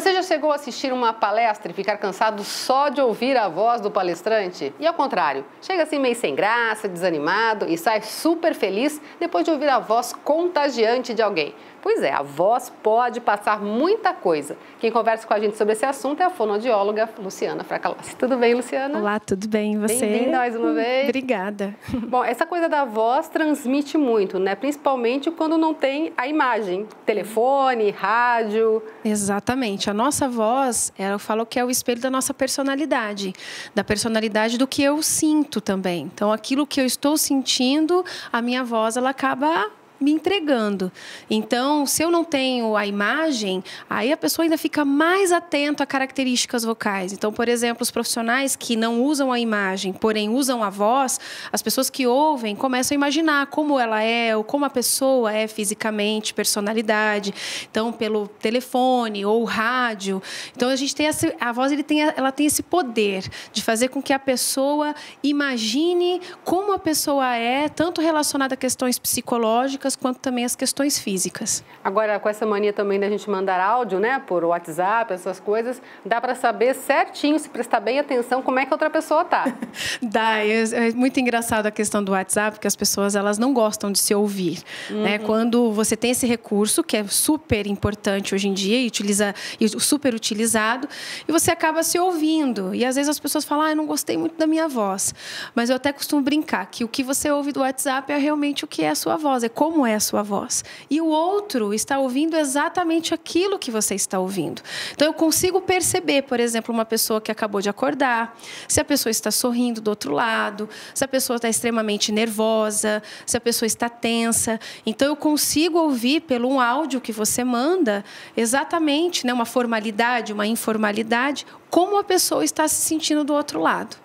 Você já chegou a assistir uma palestra e ficar cansado só de ouvir a voz do palestrante? E ao contrário, chega assim meio sem graça, desanimado e sai super feliz depois de ouvir a voz contagiante de alguém. Pois é, a voz pode passar muita coisa. Quem conversa com a gente sobre esse assunto é a fonoaudióloga Luciana Fracalossi. Tudo bem, Luciana? Olá, tudo bem? E você? Bem-vinda mais uma vez. Obrigada. Bom, essa coisa da voz transmite muito, né? Principalmente quando não tem a imagem, telefone, rádio. Exatamente. A nossa voz, eu falo que é o espelho da nossa personalidade, da personalidade do que eu sinto também. Então, aquilo que eu estou sentindo, a minha voz, ela acaba me entregando. Então, se eu não tenho a imagem, aí a pessoa ainda fica mais atenta a características vocais. Então, por exemplo, os profissionais que não usam a imagem, porém usam a voz, as pessoas que ouvem começam a imaginar como ela é, ou como a pessoa é fisicamente, personalidade. Então, pelo telefone ou rádio. Então, a gente tem a voz, ela tem esse poder de fazer com que a pessoa imagine como a pessoa é, tanto relacionada a questões psicológicas, quanto também as questões físicas. Agora, com essa mania também da gente mandar áudio, né, por WhatsApp, essas coisas, dá para saber certinho, se prestar bem atenção, como é que a outra pessoa tá. Dá, é muito engraçado a questão do WhatsApp, porque as pessoas, elas não gostam de se ouvir, né? Quando você tem esse recurso, que é super importante hoje em dia, e super utilizado, e você acaba se ouvindo, e às vezes as pessoas falam, eu não gostei muito da minha voz, mas eu até costumo brincar que o que você ouve do WhatsApp é realmente o que é a sua voz, é como é a sua voz. E o outro está ouvindo exatamente aquilo que você está ouvindo. Então, eu consigo perceber, por exemplo, uma pessoa que acabou de acordar, se a pessoa está sorrindo do outro lado, se a pessoa está extremamente nervosa, se a pessoa está tensa. Então, eu consigo ouvir pelo um áudio que você manda exatamente, né, uma formalidade, uma informalidade, como a pessoa está se sentindo do outro lado.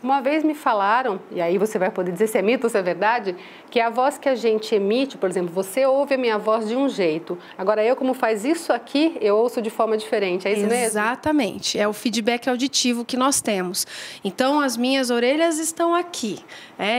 Uma vez me falaram, e aí você vai poder dizer se é mito ou se é verdade, que a voz que a gente emite, por exemplo, você ouve a minha voz de um jeito. Agora, eu, como faz isso aqui, eu ouço de forma diferente. É isso mesmo? Exatamente. É o feedback auditivo que nós temos. Então, as minhas orelhas estão aqui.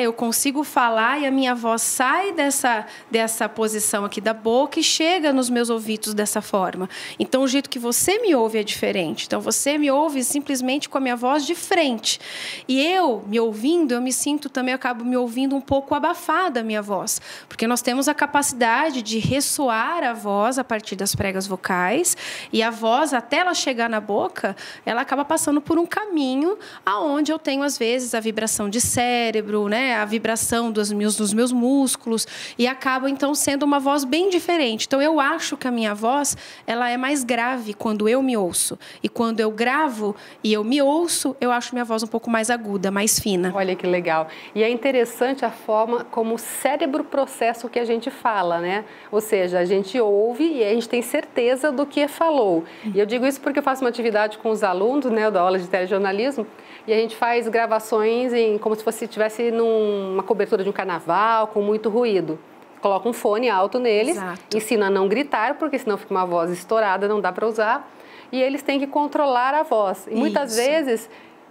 Eu consigo falar e a minha voz sai dessa posição aqui da boca e chega nos meus ouvidos dessa forma. Então, o jeito que você me ouve é diferente. Então, você me ouve simplesmente com a minha voz de frente. E eu, me ouvindo, eu me sinto também, eu acabo me ouvindo um pouco abafada a minha voz. Porque nós temos a capacidade de ressoar a voz a partir das pregas vocais. E a voz, até ela chegar na boca, ela acaba passando por um caminho aonde eu tenho, às vezes, a vibração de cérebro, né? A vibração dos meus músculos. E acaba, então, sendo uma voz bem diferente. Então, eu acho que a minha voz, ela é mais grave quando eu me ouço. E quando eu gravo e eu me ouço, eu acho minha voz um pouco mais aguda, mais fina. Olha que legal. E é interessante a forma como o cérebro processa o que a gente fala, né? Ou seja, a gente ouve e a gente tem certeza do que falou. E eu digo isso porque eu faço uma atividade com os alunos, né? Eu dou aula de telejornalismo e a gente faz gravações como se você estivesse numa cobertura de um carnaval com muito ruído. Coloca um fone alto neles, Exato. Ensina a não gritar, porque senão fica uma voz estourada, não dá para usar. E eles têm que controlar a voz. E muitas vezes,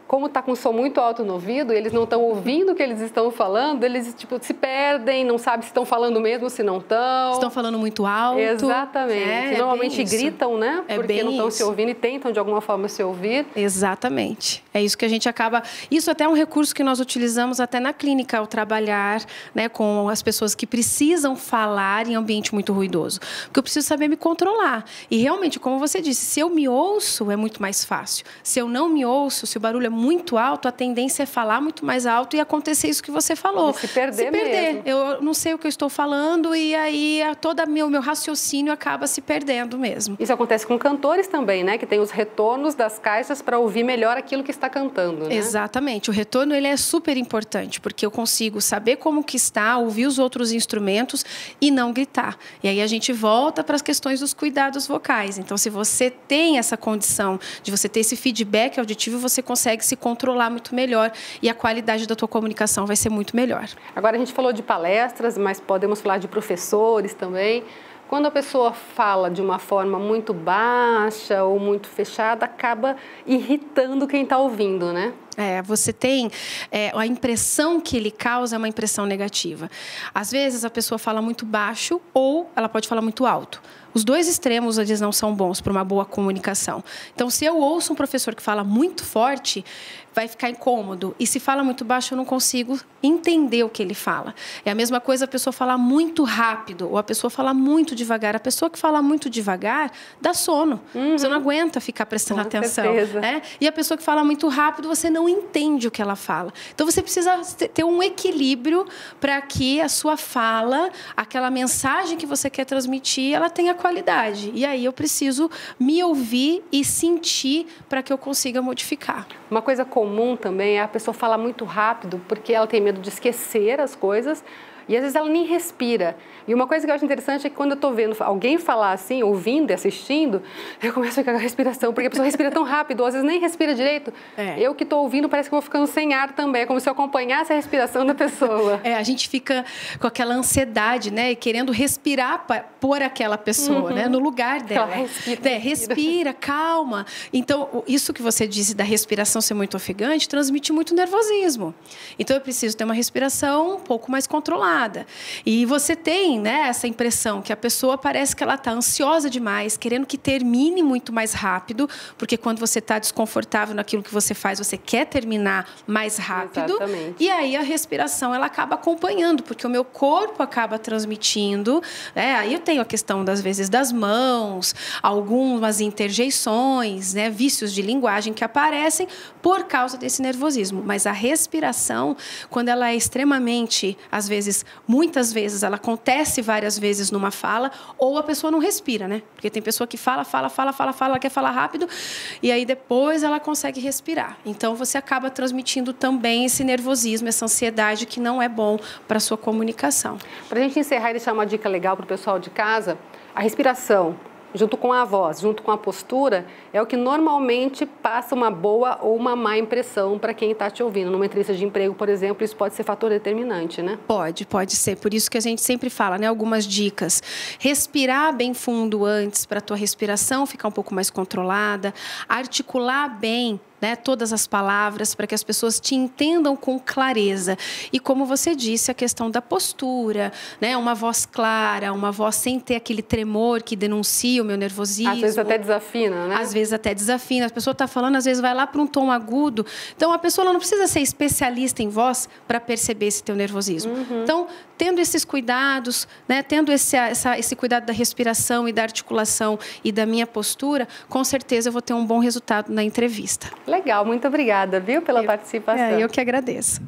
como está com um som muito alto no ouvido, eles não estão ouvindo o que eles estão falando, eles se perdem, não sabem se estão falando mesmo, se não estão. Estão falando muito alto. Exatamente. Normalmente gritam, né? Porque não estão se ouvindo e tentam de alguma forma se ouvir. Exatamente. É isso que a gente acaba... Isso até é um recurso que nós utilizamos até na clínica ao trabalhar, né, com as pessoas que precisam falar em ambiente muito ruidoso. Porque eu preciso saber me controlar. E realmente, como você disse, se eu me ouço, é muito mais fácil. Se eu não me ouço, se o barulho é muito alto, a tendência é falar muito mais alto e acontecer isso que você falou. E se perder mesmo. Eu não sei o que eu estou falando e aí todo meu raciocínio acaba se perdendo mesmo. Isso acontece com cantores também, né? Que tem os retornos das caixas para ouvir melhor aquilo que está cantando, né? Exatamente. O retorno, ele é super importante, porque eu consigo saber como que está, ouvir os outros instrumentos e não gritar. E aí a gente volta para as questões dos cuidados vocais. Então, se você tem essa condição de você ter esse feedback auditivo, você consegue se controlar muito melhor e a qualidade da tua comunicação vai ser muito melhor. Agora, a gente falou de palestras, mas podemos falar de professores também. Quando a pessoa fala de uma forma muito baixa ou muito fechada, acaba irritando quem está ouvindo, né? Você tem a impressão que ele causa é uma impressão negativa. Às vezes a pessoa fala muito baixo ou ela pode falar muito alto. Os dois extremos, eles não são bons para uma boa comunicação. Então, se eu ouço um professor que fala muito forte, vai ficar incômodo. E se fala muito baixo, eu não consigo entender o que ele fala. É a mesma coisa a pessoa falar muito rápido ou a pessoa falar muito devagar. A pessoa que fala muito devagar dá sono. Você não aguenta ficar prestando atenção. Né? E a pessoa que fala muito rápido, você não entende o que ela fala. Então, você precisa ter um equilíbrio para que a sua fala, aquela mensagem que você quer transmitir, ela tenha qualidade. E aí eu preciso me ouvir e sentir para que eu consiga modificar. Uma coisa comum também é a pessoa falar muito rápido porque ela tem medo de esquecer as coisas e às vezes ela nem respira. E uma coisa que eu acho interessante é que quando eu estou vendo alguém falar assim, ouvindo e assistindo, eu começo a ficar com a respiração, porque a pessoa respira tão rápido, ou às vezes nem respira direito. Eu que estou ouvindo parece que vou ficando sem ar também, é como se eu acompanhasse a respiração da pessoa. A gente fica com aquela ansiedade, né, querendo respirar por aquela pessoa, né, no lugar dela. Respira, calma. Então, isso que você disse da respiração ser muito ofegante, transmite muito nervosismo. Então, eu preciso ter uma respiração um pouco mais controlada. E você tem, né, essa impressão que a pessoa parece que ela está ansiosa demais, querendo que termine muito mais rápido, porque quando você está desconfortável naquilo que você faz, você quer terminar mais rápido. Exatamente. E aí a respiração ela acaba acompanhando, porque o meu corpo acaba transmitindo. Né? Aí eu tenho a questão, das vezes, das mãos, algumas interjeições, né, vícios de linguagem que aparecem por causa desse nervosismo. Mas a respiração, quando ela é extremamente, às vezes, muitas vezes, ela acontece várias vezes numa fala, ou a pessoa não respira, né? Porque tem pessoa que fala, ela quer falar rápido, e aí depois ela consegue respirar. Então, você acaba transmitindo também esse nervosismo, essa ansiedade que não é bom para a sua comunicação. Para a gente encerrar e deixar uma dica legal para o pessoal de casa, a respiração, junto com a voz, junto com a postura, é o que normalmente passa uma boa ou uma má impressão para quem está te ouvindo. Numa entrevista de emprego, por exemplo, isso pode ser fator determinante, né? Pode ser. Por isso que a gente sempre fala, né, algumas dicas. Respirar bem fundo antes para a tua respiração ficar um pouco mais controlada. Articular bem, né, todas as palavras para que as pessoas te entendam com clareza. E como você disse, a questão da postura, né, uma voz clara, uma voz sem ter aquele tremor que denuncia o meu nervosismo. Às vezes até desafina, né? Às vezes até desafina. A pessoa está falando, às vezes vai lá para um tom agudo. Então, a pessoa ela não precisa ser especialista em voz para perceber esse teu nervosismo. Então, tendo esses cuidados, né, tendo esse cuidado da respiração e da articulação e da minha postura, com certeza eu vou ter um bom resultado na entrevista. Legal, muito obrigada, viu, pela participação. Eu que agradeço.